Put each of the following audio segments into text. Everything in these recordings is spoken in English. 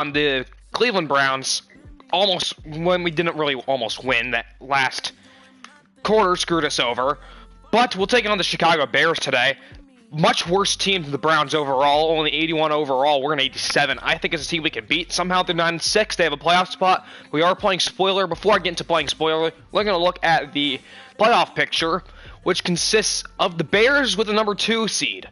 on the Cleveland Browns almost when we didn't really almost win. That last quarter screwed us over. But we'll take on the Chicago Bears today. Much worse team than the Browns overall. Only 81 overall. We're in 87. I think it's a team we can beat. Somehow they're 9-6. They have a playoff spot. We are playing spoiler. Before I get into playing spoiler, we're going to look at the playoff picture, which consists of the Bears with the number 2 seed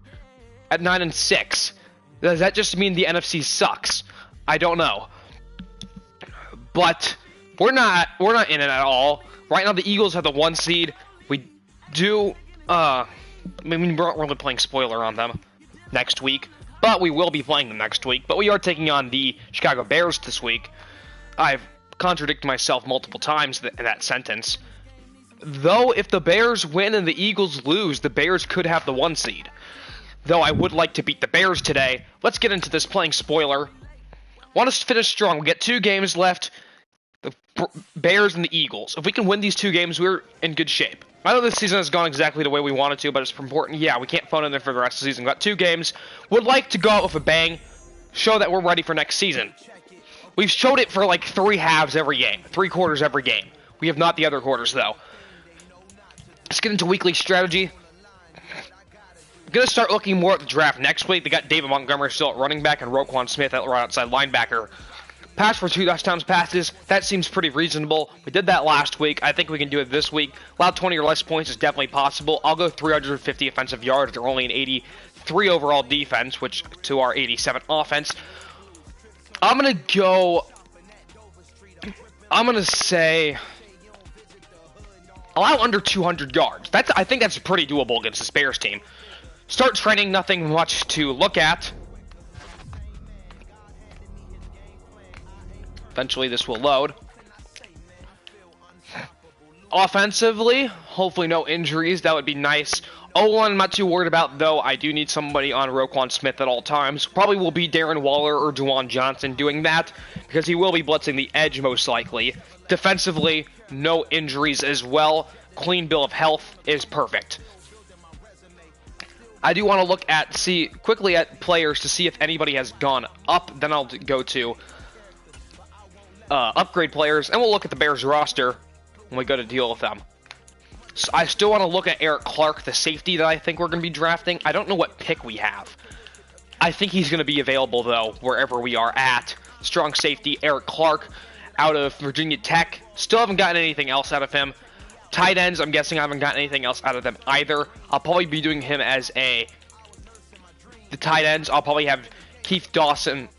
at 9-6. Does that just mean the NFC sucks? I don't know. But we're not in it at all. Right now the Eagles have the 1 seed. We do we're not really playing spoiler on them next week, but we will be playing them next week. But we are taking on the Chicago Bears this week. I've contradicted myself multiple times in that sentence. Though if the Bears win and the Eagles lose, the Bears could have the 1 seed. Though I would like to beat the Bears today. Let's get into this playing spoiler. Want us to finish strong. We get 2 games left. The Bears and the Eagles. If we can win these 2 games, we're in good shape. I know this season has gone exactly the way we wanted to, but it's important. Yeah, we can't phone in there for the rest of the season. We've got 2 games. Would like to go out with a bang. Show that we're ready for next season. We've showed it for like 3 halves every game. 3 quarters every game. We have not the other quarters, though. Let's get into weekly strategy. I'm going to start looking more at the draft next week. They got David Montgomery still at running back and Roquan Smith at right outside linebacker. Pass for 2 touchdowns passes, that seems pretty reasonable. We did that last week. I think we can do it this week. Allow 20 or less points is definitely possible. I'll go 350 offensive yards. They're only an 83 overall defense, which to our 87 offense. I'm going to say allow under 200 yards. I think that's pretty doable against this Bears team. Start training, nothing much to look at. Eventually this will load. Offensively, hopefully no injuries. That would be nice. O-line I'm not too worried about, though. I do need somebody on Roquan Smith at all times. Probably will be Darren Waller or Juwan Johnson doing that, because he will be blitzing the edge most likely. Defensively, no injuries as well. Clean bill of health is perfect. I do want to look at, quickly at players to see if anybody has gone up. Then I'll go to upgrade players, and we'll look at the Bears roster when we go to deal with them. So I still want to look at Eric Clark, the safety that I think we're going to be drafting. I don't know what pick we have. I think he's going to be available, though, wherever we are at. Strong safety, Eric Clark, out of Virginia Tech. Still haven't gotten anything else out of him. Tight ends, I'm guessing I haven't gotten anything else out of them either. I'll probably be doing him as the tight ends. I'll probably have Keith Dawson.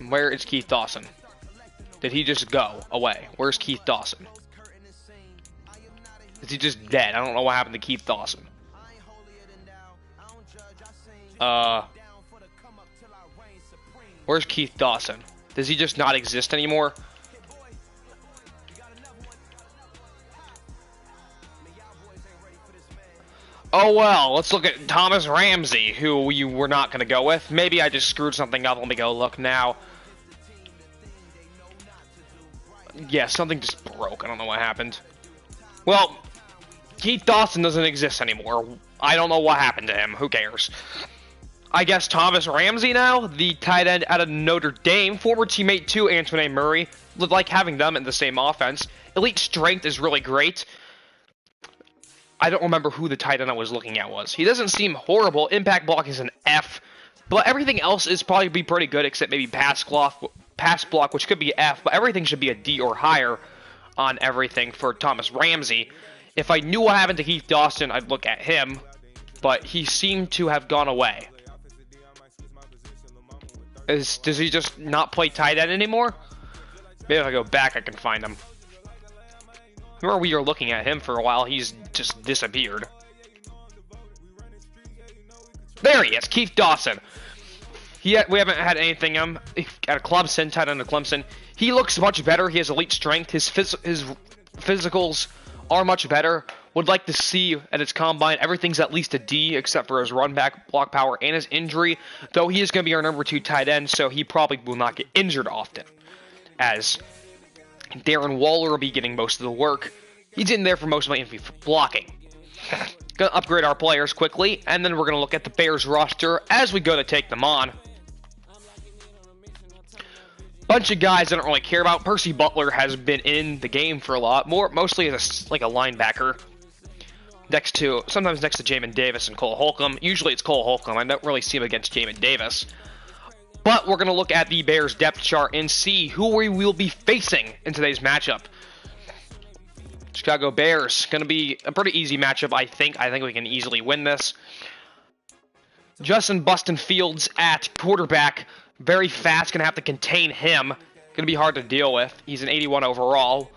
Where is Keith Dawson? Did he just go away? Where's Keith Dawson? Is he just dead? I don't know what happened to Keith Dawson. Where's Keith Dawson? Does he just not exist anymore? Oh well, let's look at Thomas Ramsey, who we were not going to go with. Maybe I just screwed something up. Let me go look now. Yeah, something just broke. I don't know what happened. Well, Keith Dawson doesn't exist anymore. I don't know what happened to him. Who cares? I guess Thomas Ramsey now, the tight end out of Notre Dame, former teammate to Antoine Murray. Would like having them in the same offense. Elite strength is really great. I don't remember who the tight end I was looking at was. He doesn't seem horrible. Impact block is an F. But everything else is probably be pretty good, except maybe pass block, which could be F. But everything should be a D or higher on everything for Thomas Ramsey. If I knew what happened to Keith Dawson, I'd look at him. But he seemed to have gone away. Does he just not play tight end anymore? Maybe if I go back, I can find him. Remember we were looking at him for a while. He's just disappeared. There he is, Keith Dawson. We haven't had anything at a Clemson, tight end of Clemson. He looks much better. He has elite strength. His physicals are much better. Would like to see at his combine, everything's at least a D, except for his run back, block power, and his injury. Though he is going to be our number 2 tight end, so he probably will not get injured often. As Darren Waller will be getting most of the work. He's in there for most of my blocking. Gonna upgrade our players quickly, and then we're gonna look at the Bears roster as we go to take them on. bunch of guys I don't really care about. Percy Butler has been in the game for a lot, mostly as like a linebacker. Sometimes next to Jamin Davis and Cole Holcomb. Usually it's Cole Holcomb. I don't really see him against Jamin Davis. But we're going to look at the Bears depth chart and see who we will be facing in today's matchup. Chicago Bears, going to be a pretty easy matchup, I think. I think we can easily win this. Justin Bustin Fields at quarterback. Very fast, going to have to contain him. Going to be hard to deal with. He's an 81 overall.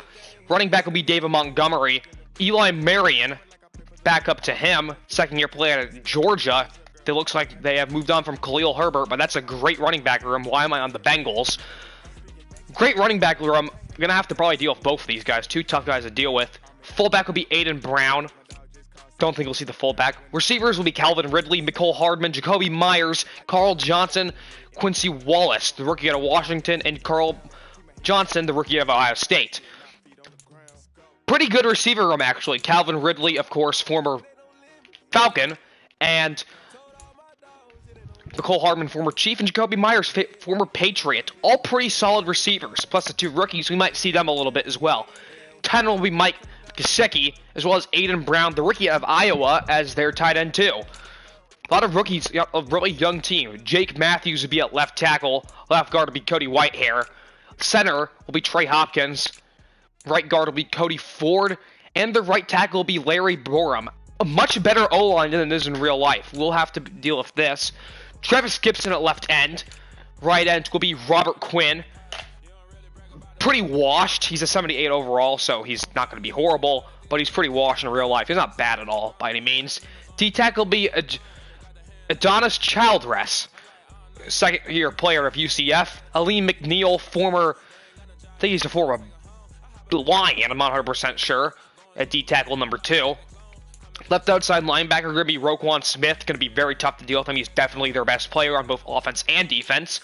Running back will be David Montgomery. Eli Marion, back up to him. Second-year player at Georgia. It looks like they have moved on from Khalil Herbert, but that's a great running back room. Why am I on the Bengals? Great running back room. I'm going to have to probably deal with both of these guys. Two tough guys to deal with. Fullback will be Aiden Brown. Don't think we'll see the fullback. Receivers will be Calvin Ridley, Mecole Hardman, Jacoby Myers, Carl Johnson, Quincy Wallace, the rookie out of Washington, and Carl Johnson, the rookie out of Ohio State. Pretty good receiver room, actually. Calvin Ridley, of course, former Falcon, and Mecole Hardman, former Chief, and Jacoby Myers, former Patriot. All pretty solid receivers, plus the two rookies. We might see them a little bit as well. Tight end will be Mike Gesicki, as well as Aiden Brown, the rookie of Iowa, as their tight end too. A lot of rookies, a really young team. Jake Matthews will be at left tackle. Left guard will be Cody Whitehair. Center will be Trey Hopkins. Right guard will be Cody Ford. And the right tackle will be Larry Borum. A much better O-line than it is in real life. We'll have to deal with this. Travis Gibson at left end. Right end will be Robert Quinn. Pretty washed. He's a 78 overall, so he's not going to be horrible, but he's pretty washed in real life. He's not bad at all, by any means. D-tackle will be Adonis Childress, second-year player of UCF. Aleem McNeil, I think he's a former Lion, I'm not 100% sure, at D-tackle number 2. Left outside linebacker going to be Roquan Smith. Going to be very tough to deal with him. He's definitely their best player on both offense and defense.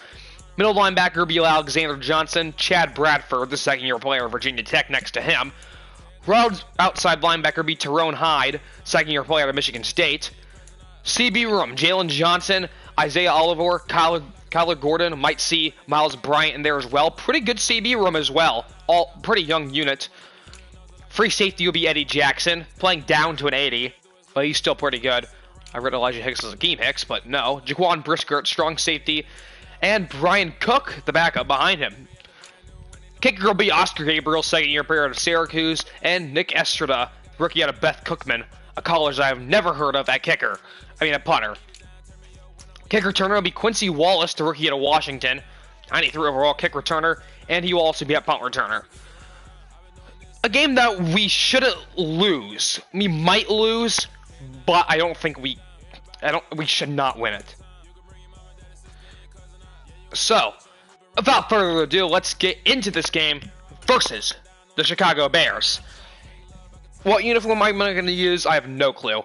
Middle linebacker will be Alexander Johnson. Chad Bradford, the second-year player of Virginia Tech, next to him. Outside linebacker will be Tyrone Hyde, second-year player of Michigan State. CB room, Jalen Johnson, Isaiah Oliver, Kyler Gordon. Might see Miles Bryant in there as well. Pretty good CB room as well. All pretty young unit. Free safety will be Eddie Jackson, playing down to an 80, but he's still pretty good. I read Elijah Hicks as a Akeem Hicks, but no. Jaquan Brisker, strong safety, and Brian Cook, the backup behind him. Kicker will be Oscar Gabriel, second-year player out of Syracuse, and Nick Estrada, rookie out of Beth Cookman, a college I have never heard of at kicker. A punter. Kick returner will be Quincy Wallace, the rookie out of Washington, 93 overall kick returner, and he will also be a punt returner. A game that we shouldn't lose. We might lose, but I don't think we should not win it. So, without further ado, let's get into this game versus the Chicago Bears. What uniform am I going to use? I have no clue.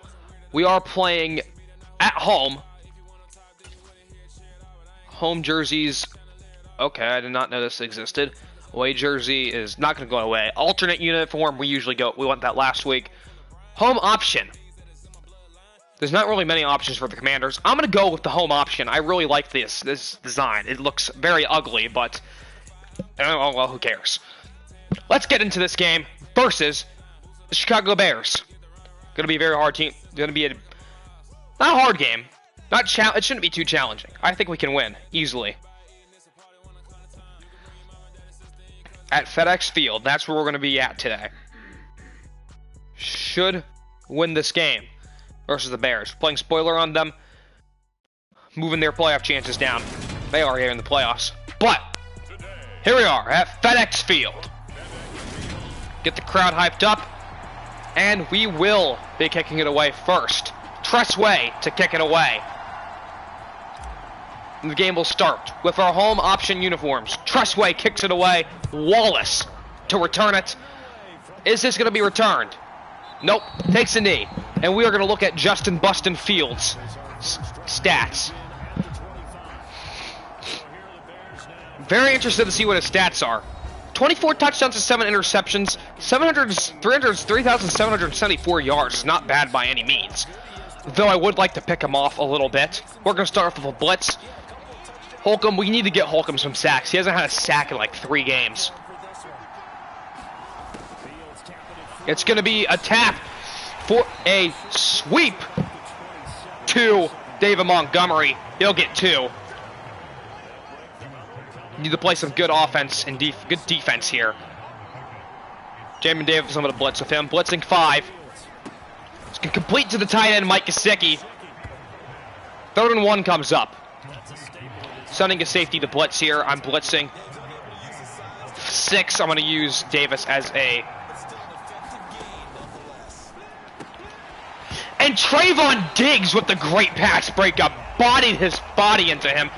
We are playing at home. Home jerseys. Okay, I did not know this existed. Away jersey is not going to go away. Alternate uniform, we went that last week. Home option. There's not really many options for the Commanders. I'm going to go with the home option. I really like this design. It looks very ugly, but oh, well, who cares? Let's get into this game versus the Chicago Bears. Going to be a very hard team. Going to be not a hard game. It shouldn't be too challenging. I think we can win easily. At FedEx Field, that's where we're going to be at today. Should win this game versus the Bears. Playing spoiler on them, moving their playoff chances down. They are here in the playoffs. But here we are at FedEx Field. Get the crowd hyped up, and we will be kicking it away first. Tress Way to kick it away. And the game will start with our home option uniforms. Tress Way kicks it away. Wallace to return it. Is this going to be returned? Nope. Takes a knee. And we are going to look at Justin Bustin Fields' stats. Very interested to see what his stats are. 24 touchdowns and 7 interceptions. 3,774 yards. Not bad by any means. Though I would like to pick him off a little bit. We're going to start off with a blitz. Holcomb, we need to get Holcomb some sacks. He hasn't had a sack in like 3 games. It's going to be a tap for a sweep to David Montgomery. He'll get 2. Need to play some good offense and good defense here. Jamin Davis, I'm going to blitz with him. Blitzing 5. It's going to complete to the tight end, Mike Gesicki. 3rd and 1 comes up. Sending a safety to blitz here. I'm blitzing 6. I'm going to use Davis as a... And Trayvon Diggs with the great pass breakup. Bodied his body into him.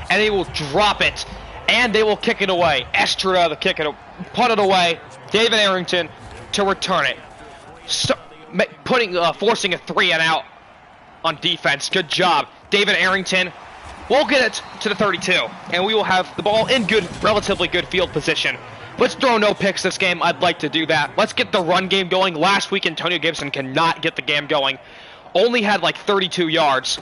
And they will drop it. And they will kick it away. Estrada to kick it, punt it away. David Arrington to return it. Forcing a 3 and out on defense. Good job. David Arrington will get it to the 32. And we will have the ball in relatively good field position. Let's throw no picks this game. I'd like to do that. Let's get the run game going. Last week, Antonio Gibson cannot get the game going. Only had like 32 yards.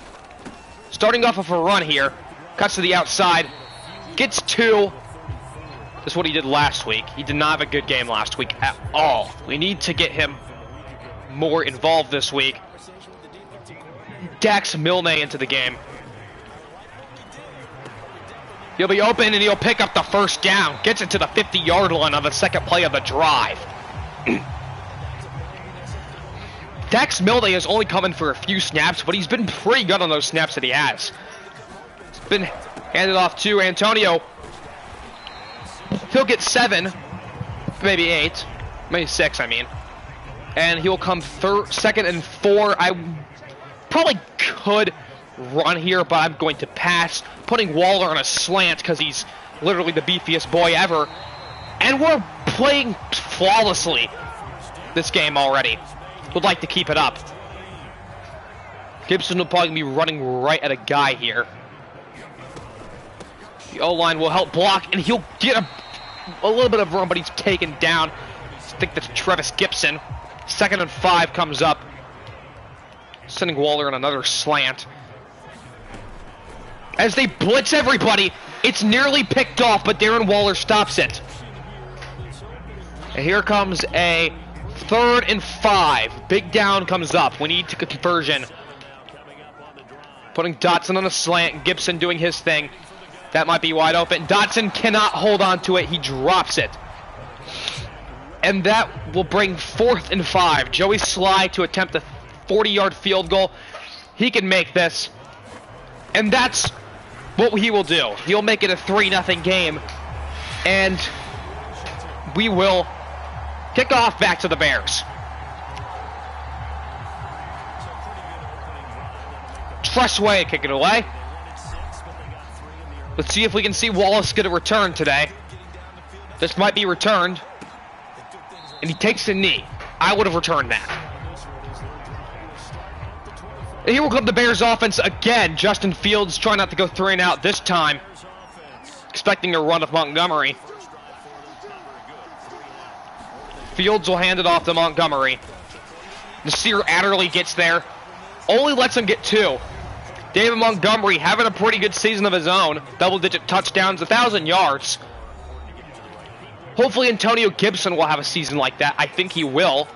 Starting off with a run here. Cuts to the outside. Gets 2. That's what he did last week. He did not have a good game last week at all. We need to get him more involved this week. Dax Milne into the game. He'll be open and he'll pick up the first down. Gets it to the 50-yard line on the second play of the drive. Dax Milne is only coming for a few snaps, but he's been pretty good on those snaps that he has. It's been handed off to Antonio. He'll get 7, maybe 8, maybe 6, I mean. And he'll come 2nd and 4. I probably could run here, but I'm going to pass. Putting Waller on a slant because he's literally the beefiest boy ever. And we're playing flawlessly this game already. Would like to keep it up. Gibson will probably be running right at a guy here. The O-line will help block, and he'll get a little bit of run, but he's taken down. I think that's Trevis Gibson. 2nd and 5 comes up. Sending Waller on another slant. As they blitz everybody, it's nearly picked off, but Darren Waller stops it. And here comes a 3rd and 5. Big down comes up. We need a conversion. Putting Dotson on a slant. Gibson doing his thing. That might be wide open. Dotson cannot hold on to it. He drops it. And that will bring 4th and 5. Joey Sly to attempt a 40-yard field goal. He can make this. And that's what he will do. He'll make it a 3-0 game. And we will kick off back to the Bears. Tressway kick it away. Let's see if we can see Wallace get a return today. This might be returned. And he takes a knee. I would have returned that. And here will come the Bears offense again. Justin Fields trying not to go 3 and out this time. Expecting a run of Montgomery. Fields will hand it off to Montgomery. Nasir Adderley gets there. Only lets him get 2. David Montgomery having a pretty good season of his own. Double-digit touchdowns, 1,000 yards. Hopefully Antonio Gibson will have a season like that. I think he will.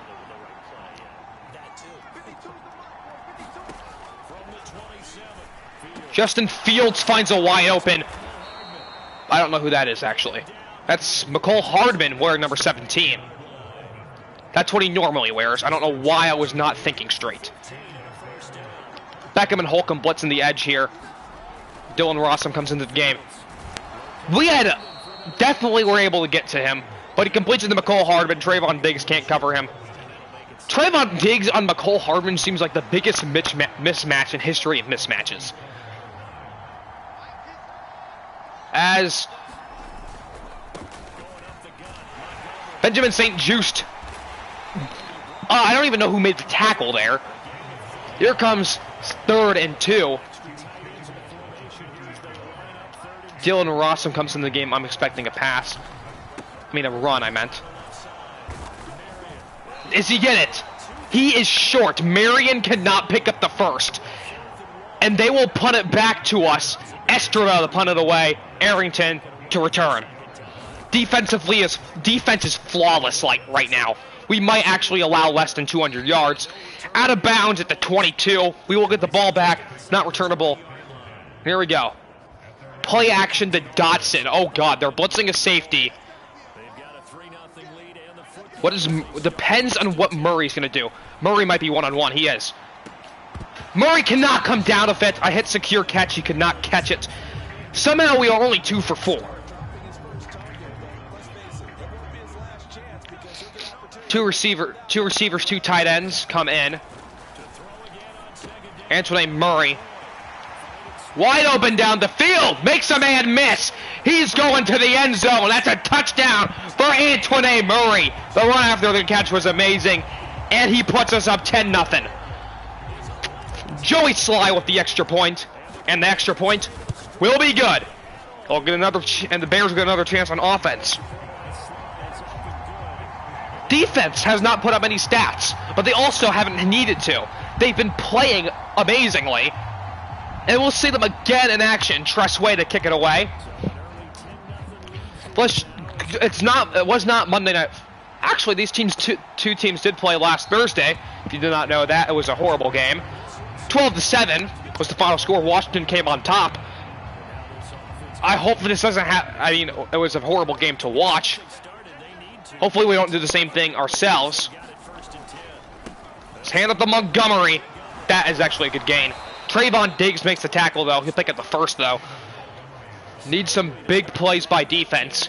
Justin Fields finds a wide open. I don't know who that is, actually. That's Mecole Hardman wearing number 17. That's what he normally wears. I don't know why I was not thinking straight. Beckham and Holcomb blitzing the edge here. Dylan Rossum comes into the game. We definitely were able to get to him, but he completes it to Mecole Hardman. Trayvon Diggs can't cover him. Trayvon Diggs on Mecole Hardman seems like the biggest mismatch in history of mismatches. As Benjamin St-Juste. I don't even know who made the tackle there. Here comes 3rd and 2. Dylan Rossum comes into the game. I'm expecting a pass. I mean, a run, I meant. Does he get it? He is short. Marion cannot pick up the first. and they will punt it back to us. Estrada to punt it away. Arrington to return. Defense is flawless right now. We might actually allow less than 200 yards. Out of bounds at the 22. We will get the ball back. Not returnable. Here we go. Play action to Dotson. Oh God, they're blitzing a safety. Depends on what Murray's gonna do. Murray might be one-on-one. He is. Murray cannot come down with it. I hit secure catch. He could not catch it. Somehow we are only 2 for 4. Two receivers, 2 tight ends come in. Antoine Murray. Wide open down the field. Makes a man miss. He's going to the end zone. That's a touchdown for Antoine Murray. The run after the catch was amazing. And he puts us up 10-0. Joey Sly with the extra point. And the extra point will be good. They'll get another, and the Bears will get another chance on offense. Defense has not put up any stats, but they also haven't needed to. They've been playing amazingly. And we'll see them again in action. Tress Way to kick it away. Plus, it was not Monday night. Actually, these teams, two teams did play last Thursday. If you did not know that, it was a horrible game. 12-7 was the final score. Washington came on top. I hope this doesn't happen. I mean, it was a horrible game to watch. Hopefully we don't do the same thing ourselves. Let's hand up to Montgomery. That is actually a good gain. Trayvon Diggs makes the tackle, though. He'll pick up the first, though. Need some big plays by defense.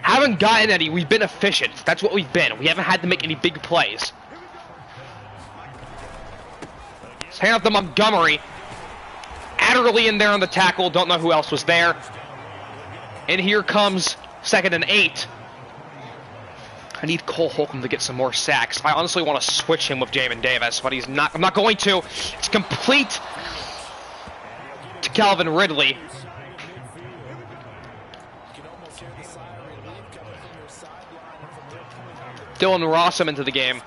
Haven't gotten any. We've been efficient. That's what we've been. We haven't had to make any big plays. Let's hand up to Montgomery. Adderley in there on the tackle. Don't know who else was there. And here comes 2nd and 8. I need Cole Holcomb to get some more sacks. I honestly want to switch him with Jamin Davis, but he's not. I'm not going to. It's complete to Calvin Ridley. Dylan Rossum into the game.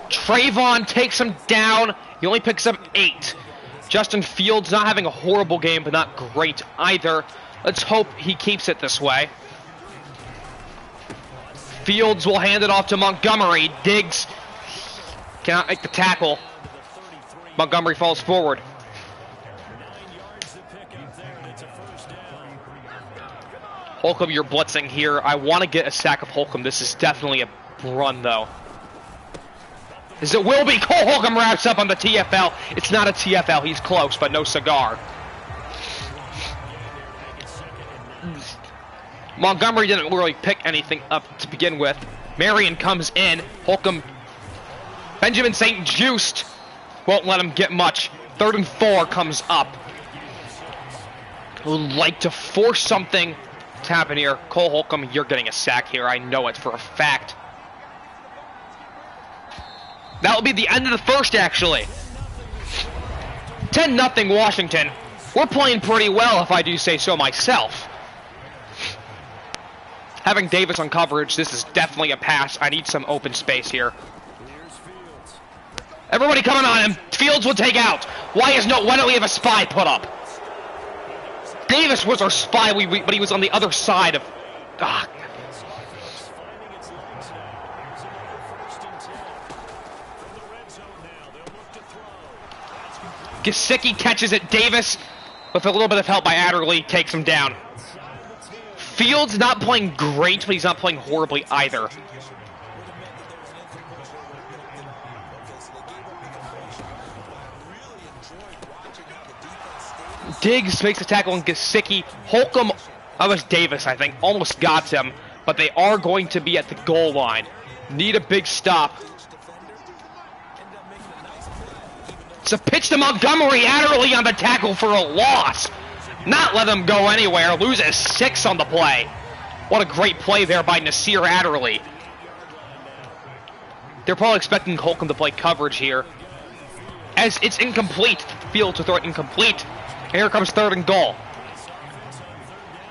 Trayvon takes him down. He only picks up 8. Justin Fields not having a horrible game, but not great either. Let's hope he keeps it this way. Fields will hand it off to Montgomery. Diggs cannot make the tackle. Montgomery falls forward. Holcomb, you're blitzing here. I want to get a sack of Holcomb. This is definitely a run, though. As it will be. Cole Holcomb wraps up on the TFL. It's not a TFL. He's close, but no cigar. Montgomery didn't really pick anything up to begin with. Marion comes in. Holcomb. Benjamin St. Just won't let him get much. 3rd and 4 comes up. Would like to force something to happen here. Cole Holcomb, you're getting a sack here. I know it for a fact. That will be the end of the first, actually. 10-0 Washington. We're playing pretty well, if I do say so myself. Having Davis on coverage, this is definitely a pass. I need some open space here. Everybody coming on him. Fields will take out. Why don't we have a spy put up? Davis was our spy, but he was on the other side of... Gesicki catches it. Davis, with a little bit of help by Adderley, takes him down. Fields not playing great, but he's not playing horribly either. Diggs makes a tackle on Gesicki. Holcomb, that was Davis, I think, almost got him, but they are going to be at the goal line. Need a big stop. It's a pitch to Montgomery. Adderley on the tackle for a loss. Not let him go anywhere. Loses 6 on the play. What a great play there by Nasir Adderley. They're probably expecting Holcomb to play coverage here. As it's incomplete. Fields to throw it incomplete. And here comes 3rd and goal.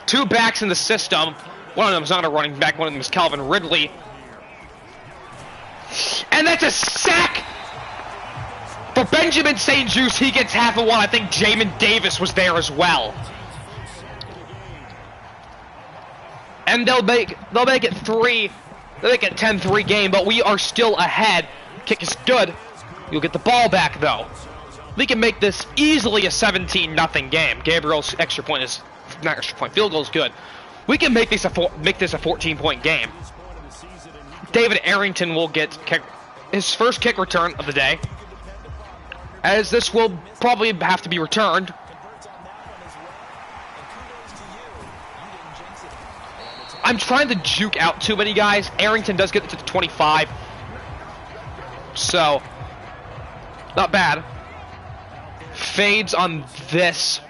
2 backs in the system. One of them is not a running back. One of them is Calvin Ridley. And that's a sack for Benjamin St. Juste. He gets half of one. I think Jamin Davis was there as well. And they'll make it 10-3 game, but we are still ahead. Kick is good. You'll get the ball back though. We can make this easily a 17-0 game. Gabriel's field goal is good. We can make this a 14-point game. David Arrington will get his first kick return of the day, as this will probably have to be returned. I'm trying to juke out too many guys. Arrington does get it to the 25, so not bad. Fades on this.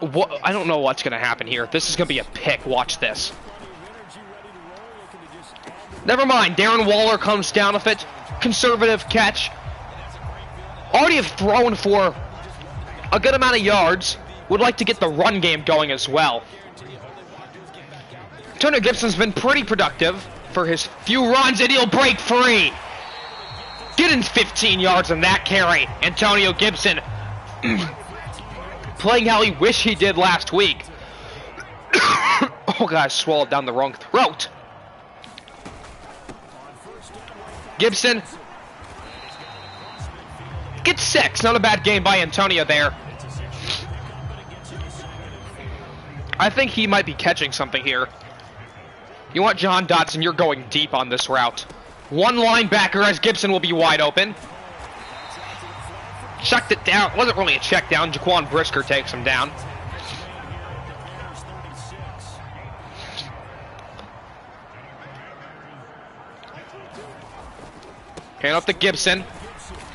I don't know what's going to happen here. This is going to be a pick. Watch this. Never mind. Darren Waller comes down with it. Conservative catch. Already have thrown for a good amount of yards. Would like to get the run game going as well. Antonio Gibson's been pretty productive for his few runs, and he'll break free. Getting 15 yards on that carry. Antonio Gibson playing how he wished he did last week. Oh, God, I swallowed down the wrong throat. Gibson gets 6. Not a bad game by Antonio there. I think he might be catching something here. You want John Dotson, you're going deep on this route. One linebacker as Gibson will be wide open. Checked it down. Wasn't really a check down. Jaquan Brisker takes him down. Hand off to Gibson.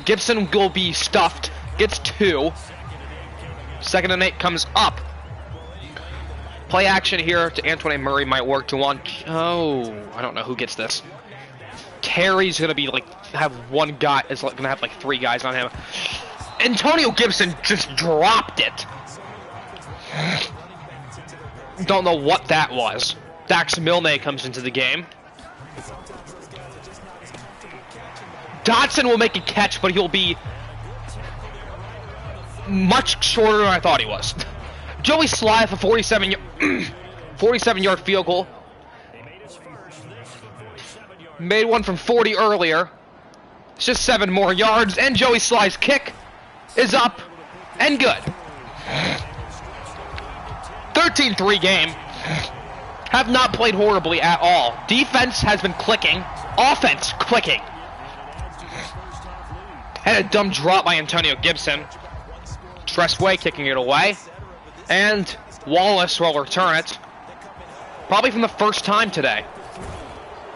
Gibson will be stuffed. Gets 2. 2nd and 8 comes up. Play action here to Antoine Murray might work to one. Oh, I don't know who gets this. Terry's gonna be have one guy. Is gonna have 3 guys on him. Antonio Gibson just dropped it. Don't know what that was. Dax Milne comes into the game. Dotson will make a catch, but he'll be much shorter than I thought he was. Joey Sly for 47-yard field goal. Made one from 40 earlier. It's just 7 more yards, and Joey Sly's kick is up and good. 13-3 game. Have not played horribly at all. Defense has been clicking. Offense clicking. Had a dumb drop by Antonio Gibson. Tressway kicking it away. And Wallace will return it. Probably from the first time today.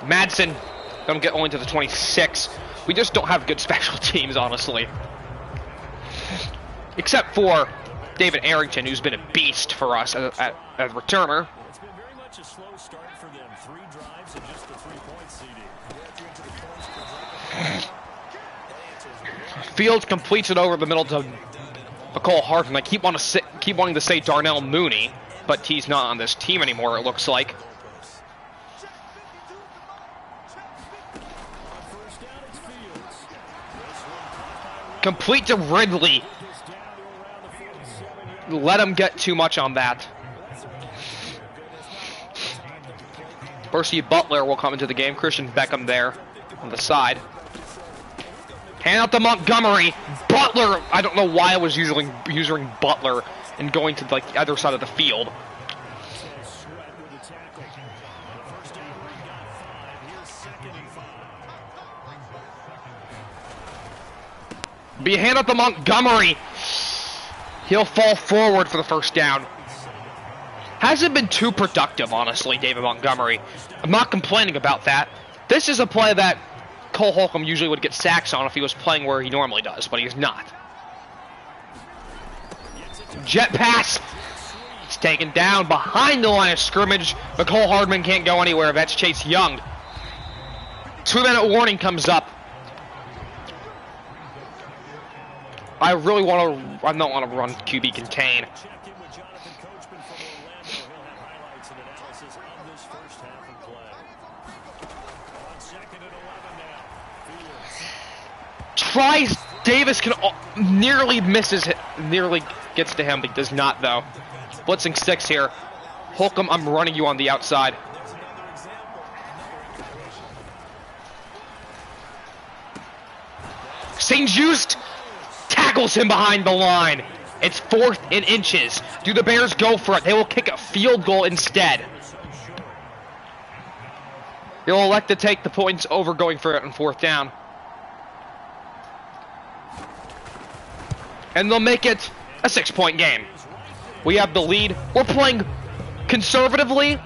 Madsen gonna get only to the 26. We just don't have good special teams, honestly. Except for David Arrington, who's been a beast for us as a returner. It's been very much a slow start for them. 3 drives and just the 3-point CD. Fields completes it over the middle to McCole Hardman. I keep wanting to say Darnell Mooney, but he's not on this team anymore, it looks like. Complete to Ridley. Let him get too much on that. Percy Butler will come into the game. Christian Beckham there on the side. Hand out to Montgomery. Butler, I don't know why I was using Butler and going to the other side of the field. Be a hand up to Montgomery. He'll fall forward for the first down. Hasn't been too productive, honestly, David Montgomery. I'm not complaining about that. This is a play that Cole Holcomb usually would get sacks on if he was playing where he normally does, but he's not. Jet pass. It's taken down behind the line of scrimmage. McCole Hardman can't go anywhere. That's Chase Young. 2-minute warning comes up. I don't want to run QB contain. tries. Davis nearly misses it. Nearly gets to him, but does not though. Blitzing 6 here. Holcomb, I'm running you on the outside. St. Just tackles him behind the line. It's 4th and inches. Do the Bears go for it? They will kick a field goal instead. They'll elect to take the points over going for it on 4th down. And they'll make it a 6-point game. We have the lead. We're playing conservatively.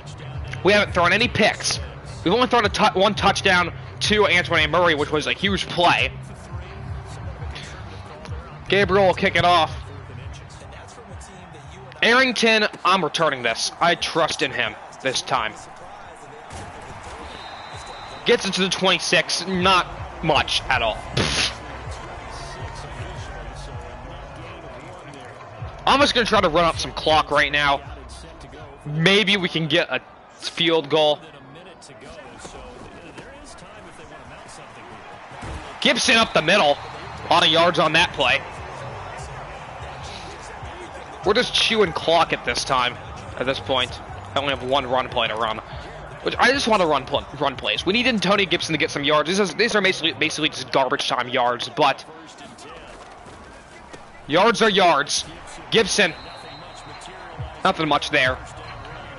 We haven't thrown any picks. We've only thrown one touchdown to Antoine Murray, which was a huge play. Gabriel will kick it off. Arrington, I'm returning this. I trust in him this time. Gets into the 26, not much at all. I'm just going to try to run up some clock right now. Maybe we can get a field goal. Gibson up the middle. A lot of yards on that play. We're just chewing clock at this time, at this point. I only have one run play to run. Which I just want to run plays. We need Antonio Gibson to get some yards. These are basically just garbage time yards, but yards are yards. Gibson, nothing much there.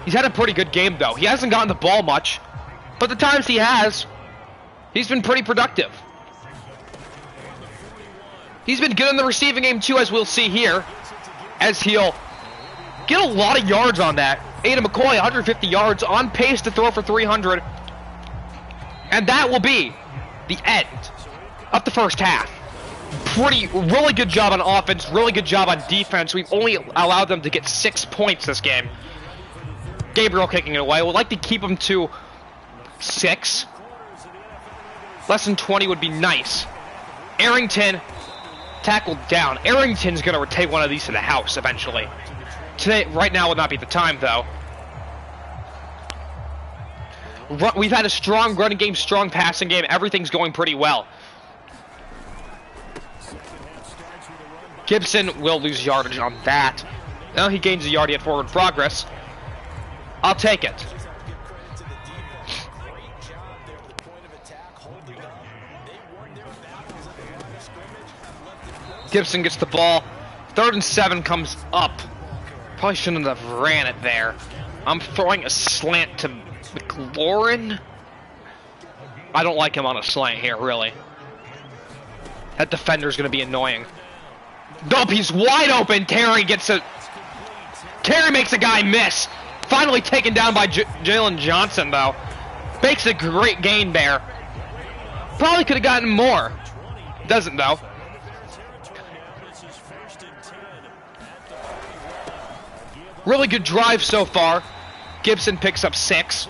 He's had a pretty good game though. He hasn't gotten the ball much, but the times he has, he's been pretty productive. He's been good in the receiving game too, as we'll see here, as he'll get a lot of yards on that. Aiden McCoy, 150 yards, on pace to throw for 300. And that will be the end of the first half. Really good job on offense, really good job on defense. We've only allowed them to get 6 points this game. Gabriel kicking it away. We'd like to keep them to 6. Less than 20 would be nice. Arrington tackled down. Arrington's going to take one of these to the house eventually. Right now would not be the time, though. We've had a strong running game, strong passing game. Everything's going pretty well. Gibson will lose yardage on that. Now he gains a yard, he had forward progress. I'll take it. Gibson gets the ball. 3rd and 7 comes up. Probably shouldn't have ran it there. I'm throwing a slant to McLaurin. I don't like him on a slant here, really. That defender's going to be annoying. Nope, he's wide open. Terry makes a guy miss. Finally taken down by Jalen Johnson, though. Makes a great gain there. Probably could have gotten more. Doesn't, though. Really good drive so far. Gibson picks up 6.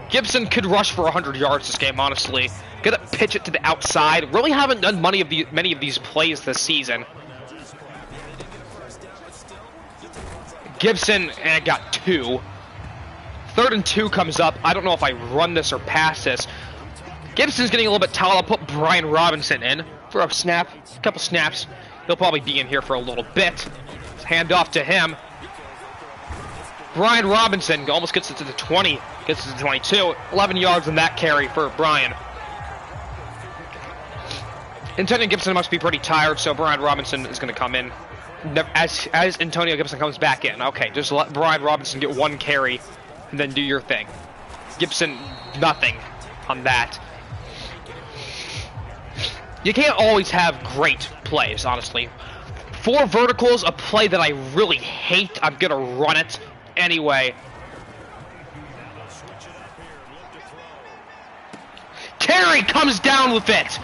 Gibson could rush for 100 yards this game, honestly. Gonna pitch it to the outside. Really haven't done many of these plays this season. Gibson got 2. 3rd and 2 comes up. I don't know if I run this or pass this. Gibson's getting a little bit tall. I'll put Brian Robinson in for a couple snaps. He'll probably be in here for a little bit. Hand off to him. Brian Robinson almost gets it to the 20. Gets it to the 22. 11 yards on that carry for Brian. Antonio Gibson must be pretty tired, so Brian Robinson is going to come in as Antonio Gibson comes back in. Okay, just let Brian Robinson get 1 carry and then do your thing. Gibson, nothing on that. You can't always have great plays, honestly. 4 verticals, a play that I really hate. I'm going to run it anyway. Terry comes down with it.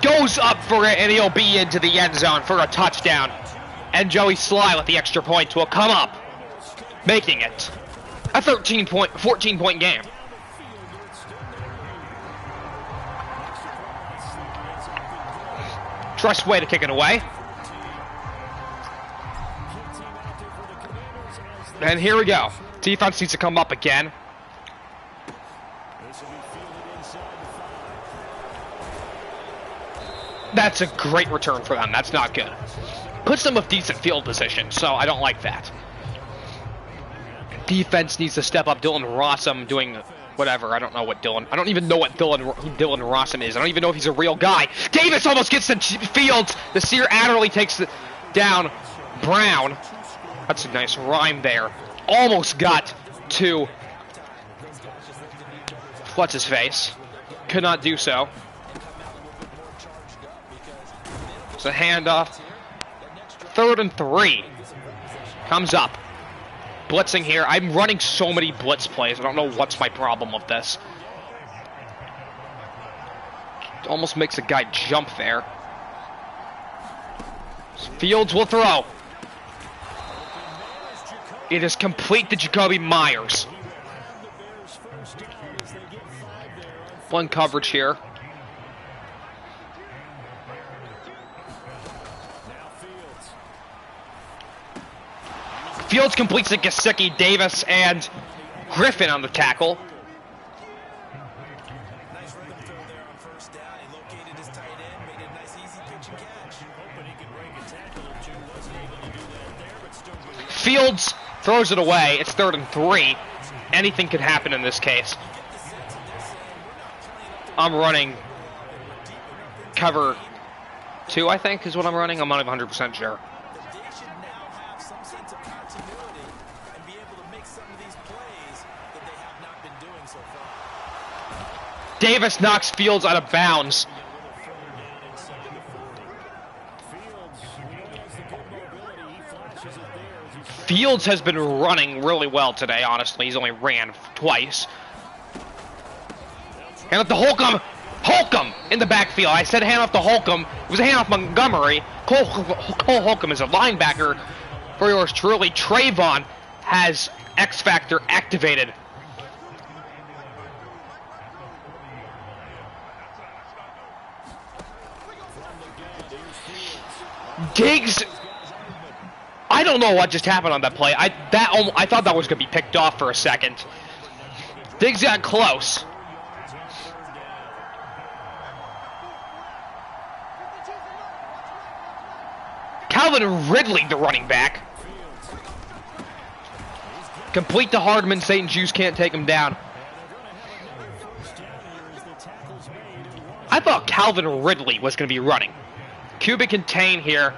Goes up for it, and he'll be into the end zone for a touchdown. And Joey Sly with the extra point will come up, making it a 14-point game. Trust way to kick it away. And here we go. Defense needs to come up again. That's a great return for them. That's not good. Puts them with decent field position, so I don't like that. Defense needs to step up. Dylan Rossum doing whatever. I don't know what Dylan... I don't even know what who Dylan Rossum is. I don't even know if he's a real guy. Davis almost gets to Fields. The Sear Adderley takes down Brown. That's a nice rhyme there. Almost got to... What's his face? Could not do so. It's a handoff. 3rd and 3. Comes up. Blitzing here. I'm running so many blitz plays. I don't know what's my problem with this. Almost makes a guy jump there. Fields will throw. It is complete to Jakobi Meyers. One coverage here. Fields completes to Gesicki, Davis, and Griffin on the tackle. Fields throws it away. It's 3rd and 3. Anything could happen in this case. I'm running cover 2, I think, is what I'm running. I'm not even 100% sure. Davis knocks Fields out of bounds. Fields has been running really well today, honestly. He's only ran twice. Hand off to Holcomb. Holcomb in the backfield. I said hand off to Holcomb. It was a hand off Montgomery. Cole Holcomb is a linebacker for yours truly. Trayvon has X Factor activated. Diggs, I don't know what just happened on that play. I thought that was going to be picked off for a second. Diggs got close. Calvin Ridley, the running back. Complete to Hardman. St. Juice can't take him down. I thought Calvin Ridley was going to be running. Cubic contain here.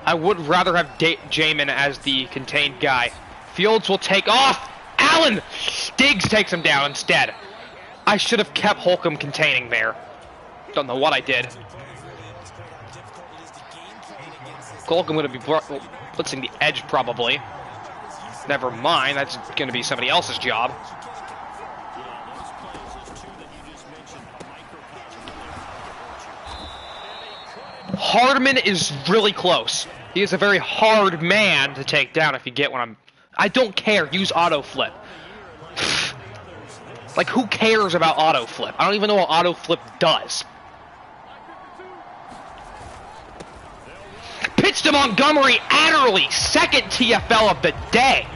I would rather have Jamin as the contained guy. Fields will take off. Allen! Diggs takes him down instead. I should have kept Holcomb containing there. Don't know what I did. Holcomb going to be blitzing the edge probably. Never mind, that's going to be somebody else's job. Hardman is really close. He is a very hard man to take down if you get what I don't care. Use auto flip. Like, who cares about auto flip? I don't even know what auto flip does. Pitch to Montgomery. Adderley, 2nd TFL of the day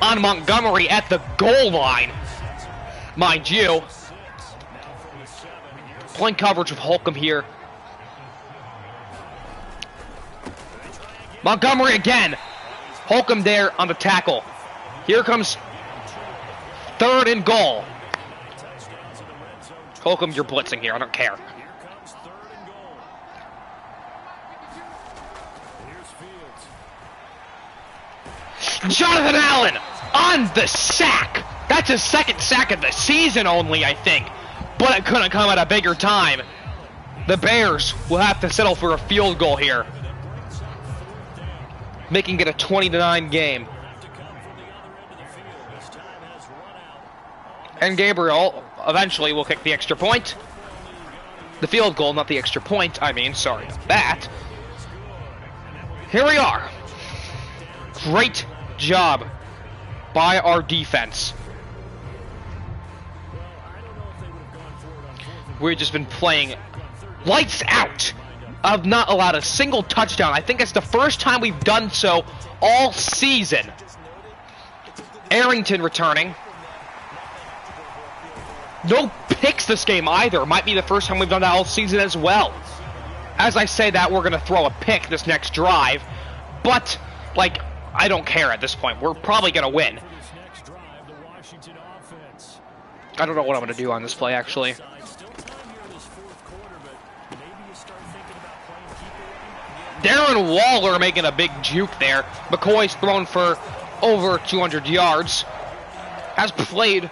on Montgomery at the goal line. Mind you, playing coverage with Holcomb here. Montgomery again. Holcomb there on the tackle. Here comes 3rd and goal. Holcomb, you're blitzing here. I don't care. Jonathan Allen on the sack. That's his 2nd sack of the season only, I think. But it couldn't come at a bigger time. The Bears will have to settle for a field goal here, making it a 20-9 game. And Gabriel eventually will kick the extra point. The field goal, not the extra point. I mean, sorry about that. Here we are. Great job by our defense. We've just been playing lights out. I've not allowed a single touchdown. I think it's the first time we've done so all season. Arrington returning. No picks this game either. Might be the first time we've done that all season as well. As I say that, we're going to throw a pick this next drive. But, like, I don't care at this point. We're probably going to win. This next drive, the Washington offense. I don't know what I'm going to do on this play, actually. Still time here in this fourth quarter, but maybe you start thinking about playing keep away. Darren Waller making a big juke there. McCoy's thrown for over 200 yards. Has played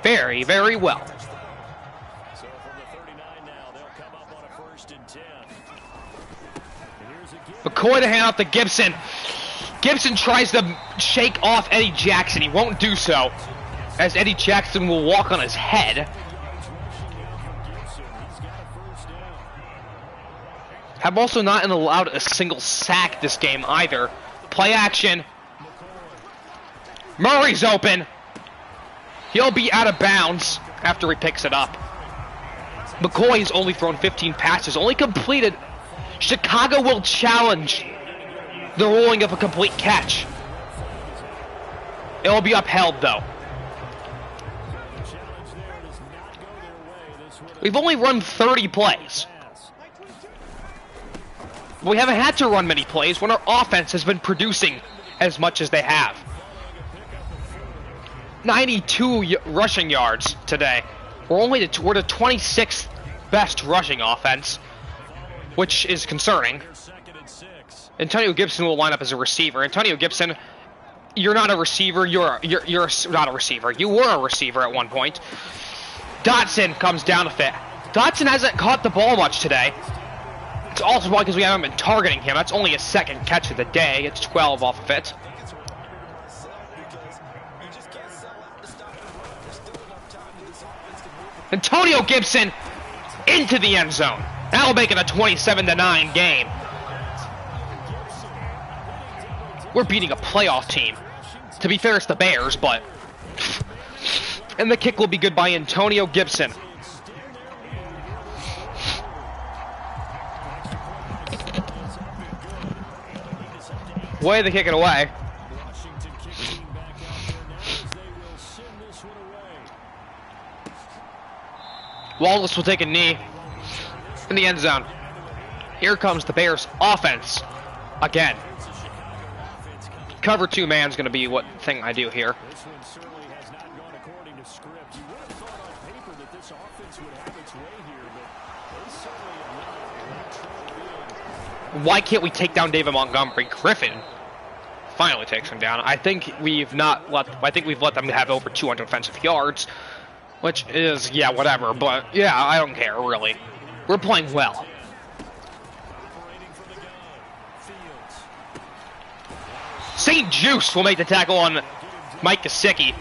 very, very well. So from the 39 now, they'll come up on a 1st and 10. And here's a give. McCoy to hand off to Gibson. Gibson tries to shake off Eddie Jackson. He won't do so, as Eddie Jackson will walk on his head. Gibson, he's got a 1st down. Have also not allowed a single sack this game either. Play action. Murray's open. He'll be out of bounds after he picks it up. McCoy's only thrown 15 passes, only completed. Chicago will challenge the ruling of a complete catch. It will be upheld, though. We've only run 30 plays. We haven't had to run many plays when our offense has been producing as much as they have. 92 rushing yards today. We're the 26th best rushing offense, which is concerning. Antonio Gibson will line up as a receiver. Antonio Gibson, you're not a receiver. You're not a receiver. You were a receiver at one point. Dotson comes down a fit. Dotson hasn't caught the ball much today. It's also probably because we haven't been targeting him. That's only his 2nd catch of the day. It's 12 off of it. Antonio Gibson into the end zone. That'll make it a 27-9 game. We're beating a playoff team. To be fair, it's the Bears, but... And the kick will be good by Antonio Gibson. Way to kick it away. Wallace will take a knee in the end zone. Here comes the Bears offense again. Cover 2 man's going to be what thing I do here. This one certainly has not gone according to script. You would have thought on paper that this offense would have its way here, but they certainly have not. Why can't we take down David Montgomery? Griffin finally takes him down. I think we've let them have over 200 offensive yards, which is, yeah, whatever. But yeah, I don't care really. We're playing well. St. Juice will make the tackle on Mike Gesicki.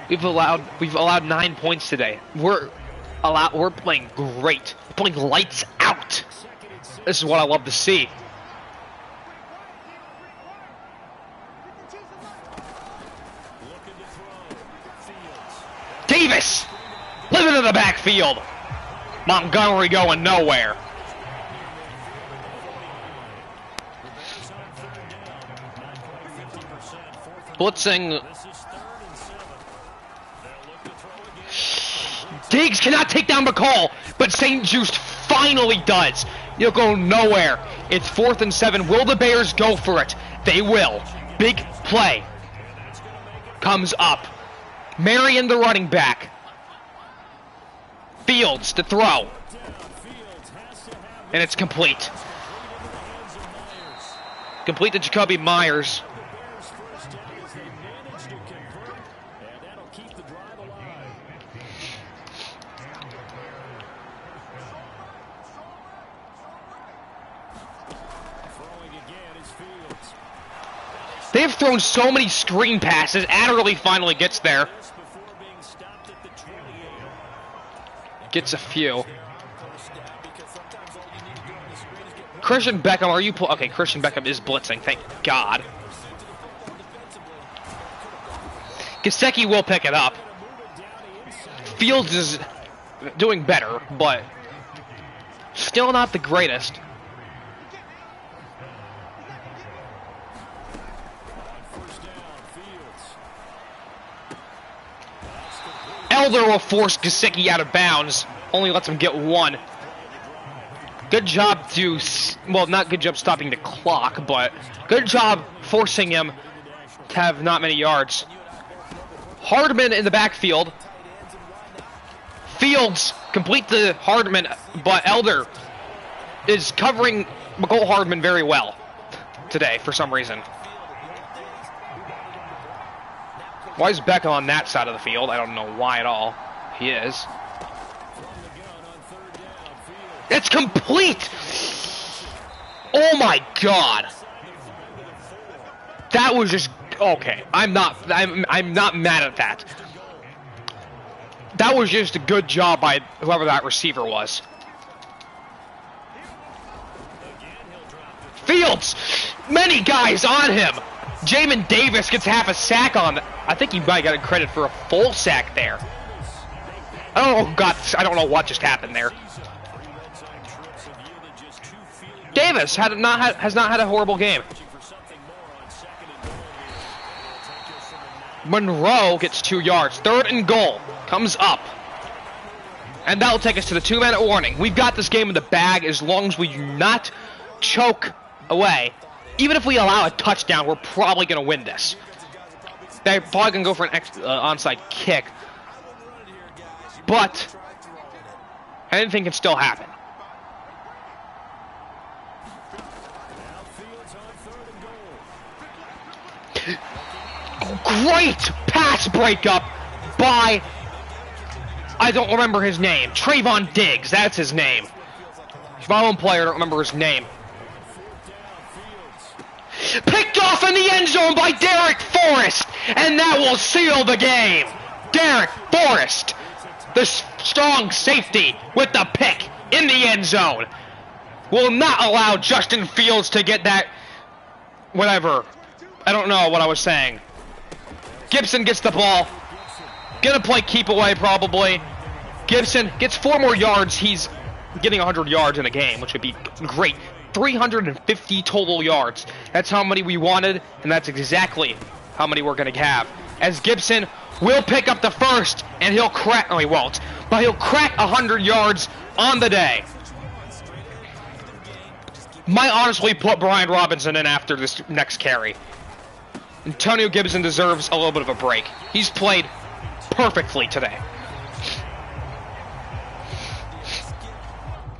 We've allowed 9 points today. We're playing great. We're playing lights out. This is what I love to see. Davis living in the backfield. Montgomery going nowhere. Blitzing. Diggs cannot take down McCall, but St. Juice finally does. He'll go nowhere. It's 4th and 7. Will the Bears go for it? They will. Big play comes up. Marion, the running back. Fields to throw. And it's complete. Complete to Jacoby Myers. They've thrown so many screen passes. Adderley finally gets there. Gets a few. Christian Beckham, are you... Okay, Christian Beckham is blitzing. Thank God. Gesicki will pick it up. Fields is doing better, but still not the greatest. Elder will force Gesicki out of bounds. Only lets him get one. Good job well, not good job stopping the clock, but good job forcing him to have not many yards. Hardman in the backfield. Fields complete to Hardman, but Elder is covering Mecole Hardman very well today for some reason. Why is Beckham on that side of the field? I don't know why at all. He is. It's complete! Oh my god! That was just okay. I'm not mad at that. That was just a good job by whoever that receiver was. Fields! Many guys on him! Jamin Davis gets half a sack on. I think he might get credit for a full sack there. I don't know what just happened there. Davis has not had a horrible game. Monroe gets 2 yards. 3rd and goal. Comes up. And that'll take us to the 2-minute warning. We've got this game in the bag as long as we do not choke away. Even if we allow a touchdown, we're probably going to win this. They're probably going to go for an onside kick. But anything can still happen. Great pass breakup by, I don't remember his name, Trayvon Diggs, that's his name. He's my own player, I don't remember his name. Picked off in the end zone by Derek Forrest, and that will seal the game. Derek Forrest, the strong safety with the pick in the end zone, will not allow Justin Fields to get that, whatever. I don't know what I was saying. Gibson gets the ball. Gonna play keep away probably. Gibson gets 4 more yards. He's getting 100 yards in a game, which would be great. 350 total yards. That's how many we wanted, and that's exactly how many we're gonna have. As Gibson will pick up the first, and he'll crack, no he won't, but he'll crack 100 yards on the day. Might honestly put Brian Robinson in after this next carry. Antonio Gibson deserves a little bit of a break. He's played perfectly today.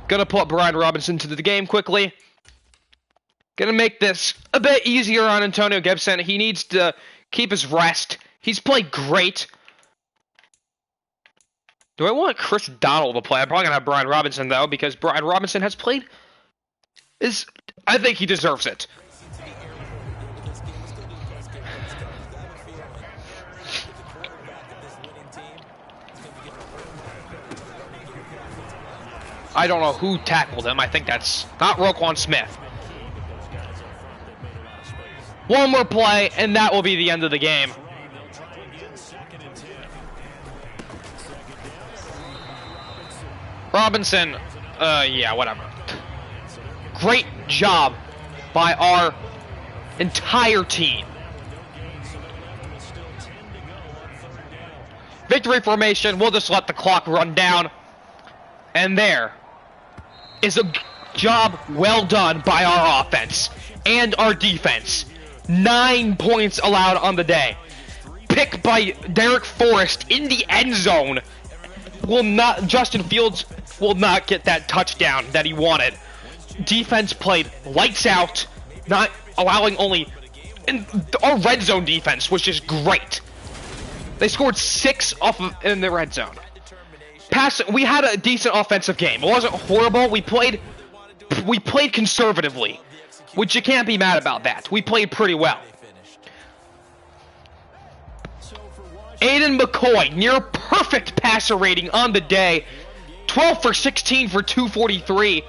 Gonna put Brian Robinson into the game quickly. Gonna make this a bit easier on Antonio Gibson. He needs to keep his rest. He's played great. Do I want Chris Donald to play? I'm probably gonna have Brian Robinson though, because Brian Robinson has played. I think he deserves it. I don't know who tackled him. I think that's not Roquan Smith. One more play, and that will be the end of the game. Robinson, yeah, whatever. Great job by our entire team. Victory formation, we'll just let the clock run down. And there is a job well done by our offense and our defense. 9 points allowed on the day. Pick by Derek Forrest in the end zone. Justin Fields will not get that touchdown that he wanted. Defense played lights out, not allowing and our red zone defense was just great. They scored 6 in the red zone. We had a decent offensive game. It wasn't horrible. We played conservatively, which you can't be mad about that. We played pretty well. Aiden McCoy, near perfect passer rating on the day. 12 for 16 for 243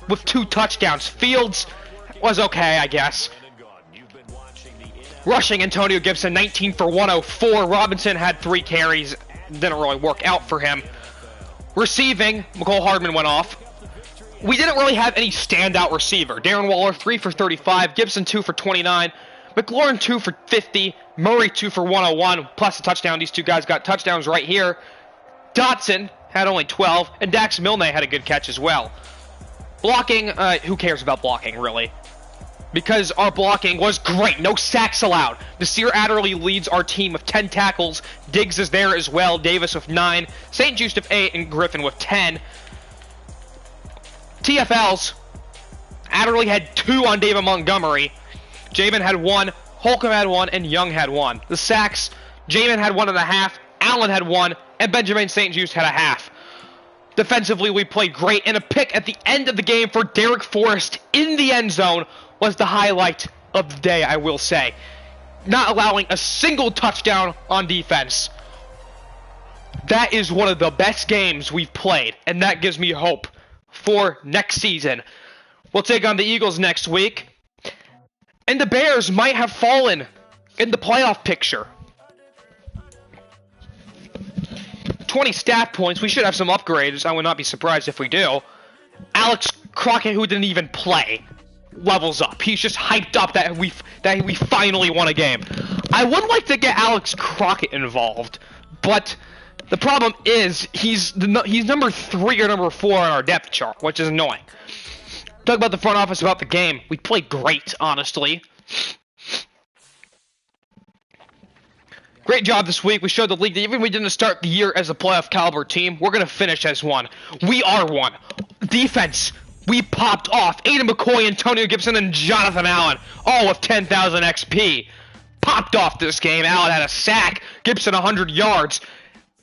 with 2 touchdowns. Fields was okay, I guess. Rushing, Antonio Gibson, 19 for 104. Robinson had 3 carries. Didn't really work out for him. Receiving, Mecole Hardman went off. We didn't really have any standout receiver. Darren Waller, 3 for 35. Gibson, 2 for 29. McLaurin, 2 for 50. Murray, 2 for 101, plus a touchdown. These 2 guys got touchdowns right here. Dotson had only 12, and Dax Milne had a good catch as well. Blocking, who cares about blocking, really? Because our blocking was great. No sacks allowed. Nasir Adderley leads our team with 10 tackles. Diggs is there as well. Davis with 9. St. Just with 8. And Griffin with 10. TFLs. Adderley had 2 on David Montgomery. Jamin had 1. Holcomb had 1. And Young had 1. The sacks. Jamin had 1.5. Allen had 1. And Benjamin St. Just had a half. Defensively, we played great. And a pick at the end of the game for Derek Forrest in the end zone was the highlight of the day, I will say. Not allowing a single touchdown on defense. That is one of the best games we've played, and that gives me hope for next season. We'll take on the Eagles next week, and the Bears might have fallen in the playoff picture. 20 stat points. We should have some upgrades. I would not be surprised if we do. Alex Crockett, who didn't even play, levels up. He's just hyped up that we finally won a game. I would like to get Alex Crockett involved, but the problem is he's number 3 or number 4 on our depth chart, which is annoying. Talk about the front office, about the game. We played great, honestly. Great job this week. We showed the league that even if we didn't start the year as a playoff caliber team, we're going to finish as one. We are one. Defense. We popped off. Aiden McCoy, Antonio Gibson, and Jonathan Allen, all with 10,000 XP. Popped off this game. Allen had a sack. Gibson 100 yards.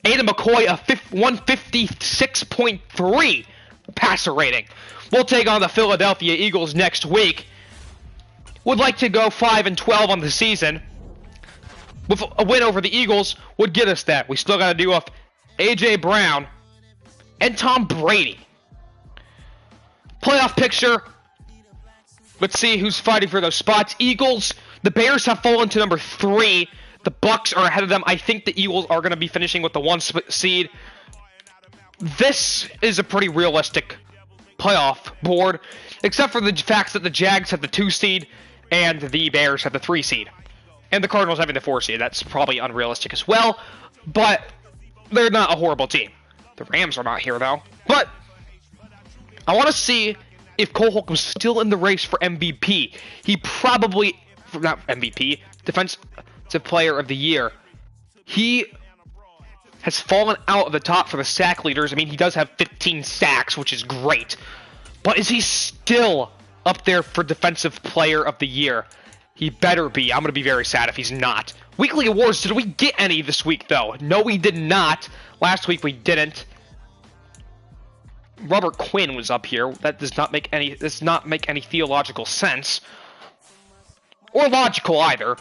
Aiden McCoy a 156.3 passer rating. We'll take on the Philadelphia Eagles next week. Would like to go 5-12 on the season. With a win over the Eagles would get us that. We still got to do off A.J. Brown and Tom Brady. Playoff picture. Let's see who's fighting for those spots. Eagles. The Bears have fallen to number 3. The Bucks are ahead of them. I think the Eagles are going to be finishing with the 1 seed. This is a pretty realistic playoff board, except for the facts that the Jags have the 2 seed and the Bears have the 3 seed. And the Cardinals having the 4 seed. That's probably unrealistic as well, but they're not a horrible team. The Rams are not here, though. But I want to see if Cole Holcomb's still in the race for MVP. He probably, not MVP, Defensive Player of the Year. He has fallen out of the top for the sack leaders. I mean, he does have 15 sacks, which is great. But is he still up there for Defensive Player of the Year? He better be. I'm going to be very sad if he's not. Weekly awards, did we get any this week, though? No, we did not. Last week we didn't. Robert Quinn was up here. That does not make any theological sense. Or logical either.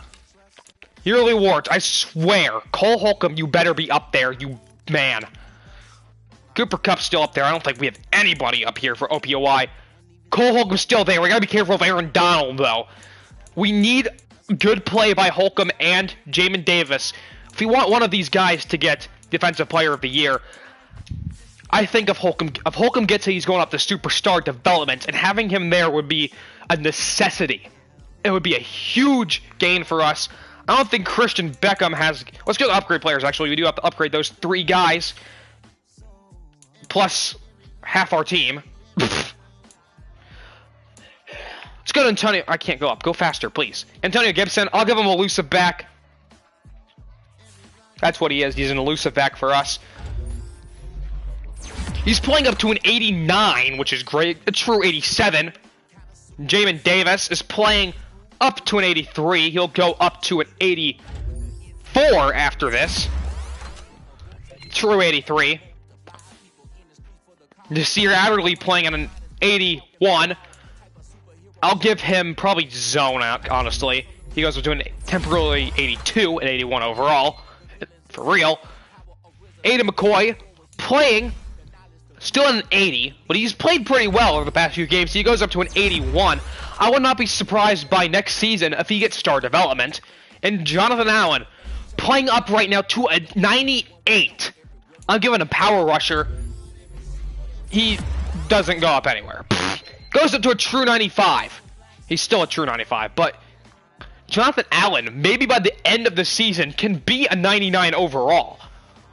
Yearly awards, I swear. Cole Holcomb, you better be up there, you man. Cooper Kupp's still up there. I don't think we have anybody up here for OPOY. Cole Holcomb's still there. We gotta be careful of Aaron Donald, though. We need good play by Holcomb and Jamin Davis. If we want one of these guys to get Defensive Player of the Year, I think if Holcomb gets it, he's going up to superstar development, and having him there would be a necessity. It would be a huge gain for us. I don't think Christian Beckham has... Let's go to upgrade players, actually. We do have to upgrade those 3 guys, plus half our team. Let's go to Antonio. I can't go up. Go faster, please. Antonio Gibson. I'll give him a elusive back. That's what he is. He's an elusive back for us. He's playing up to an 89, which is great. A true 87. Jamin Davis is playing up to an 83. He'll go up to an 84 after this. True 83. Nasir Adderley playing at an 81. I'll give him probably zone out, honestly. He goes to an temporarily 82 and 81 overall. For real. Aiden McCoy playing still at an 80, but he's played pretty well over the past few games. So he goes up to an 81. I would not be surprised by next season if he gets star development. And Jonathan Allen playing up right now to a 98. I'm giving a power rusher. He doesn't go up anywhere. Goes up to a true 95. He's still a true 95, but Jonathan Allen, maybe by the end of the season, can be a 99 overall.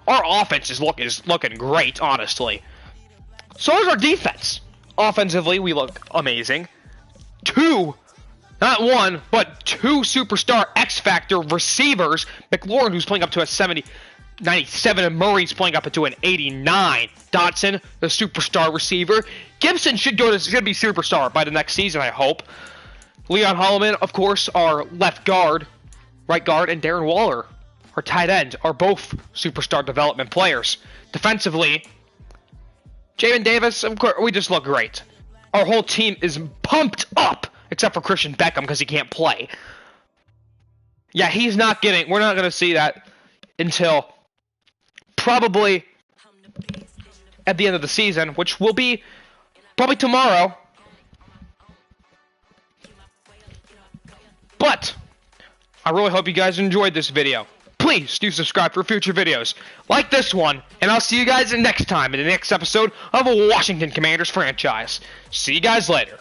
Our offense is looking great, honestly. So is our defense. offensively, we look amazing. Two, not one, but two superstar X-Factor receivers. McLaurin, who's playing up to a 97, and Murray's playing up to an 89. Dotson, the superstar receiver. Gibson should be superstar by the next season, I hope. Leon Holloman, of course, our left guard, right guard, and Darren Waller, our tight end, are both superstar development players. Defensively, Jamin Davis, of course, we just look great. Our whole team is pumped up, except for Christian Beckham because he can't play. Yeah, we're not going to see that until probably at the end of the season, which will be probably tomorrow. But I really hope you guys enjoyed this video. Please do subscribe for future videos like this one, and I'll see you guys next time in the next episode of Washington Commanders franchise. See you guys later.